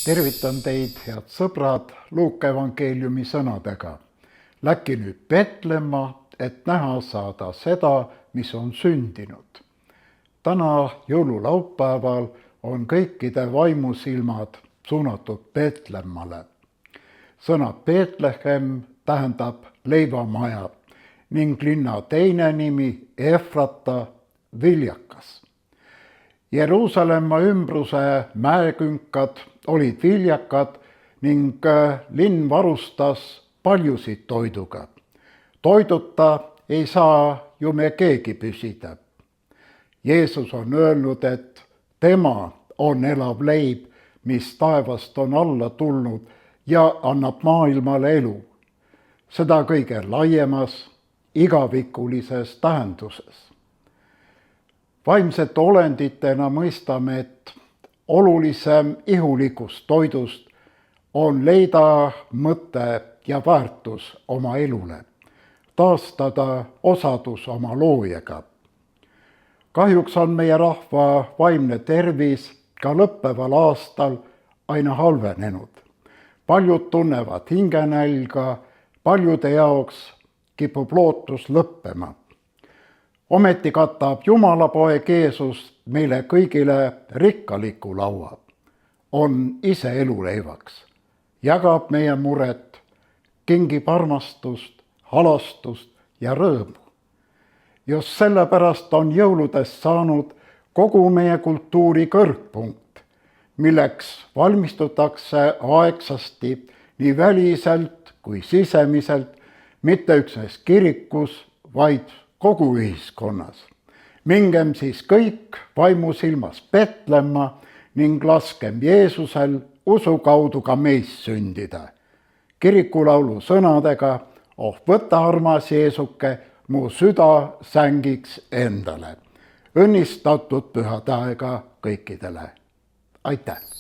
Tervitan teid, head sõbrad, Luuka evangeeliumi sõnadega. Läki nüüd Petlemma, et näha saada seda, mis on sündinud. Täna jõululaupäeval on kõikide vaimusilmad suunatud Petlemmale. Sõna Petlehem tähendab leivamaja ning linna teine nimi Efrata, viljakas. Jeruusalemma ümbruse mäekünkad olid viljakad ning linn varustas paljusid toiduga. Toiduta ei saa ju me keegi püsida. Jeesus on öelnud, et tema on elav leib, mis taevast on alla tulnud ja annab maailmale elu. Seda kõige laiemas, igavikulises tähenduses. Vaimsete olenditena mõistame, et olulisem ihulikust toidust on leida mõte ja väärtus oma elule, taastada osadus oma loojaga. Kahjuks on meie rahva vaimne tervis ka lõppeval aastal aina halvenenud. Paljud tunnevad hingenälga, paljude jaoks kipub lootus lõppema. Ometi katab Jumalapoeg Jeesus meile kõigile rikkaliku laua. On ise eluleivaks, jagab meie muret, kingib armastust, halastust ja rõõmu. Just sellepärast on jõuludest saanud kogu meie kultuuri kõrgpunkt, milleks valmistutakse aegsasti nii väliselt kui sisemiselt, mitte üksnes kirikus, vaid kogu ühiskonnas. Mingem siis kõik vaimusilmas Petlemma ning laskem Jeesusel usu kaudu ka meis sündida. Kirikulaulu sõnadega: oh, võta armas Jeesuke, mu süda sängiks endale. Õnnistatud pühade aega kõikidele. Aitäh!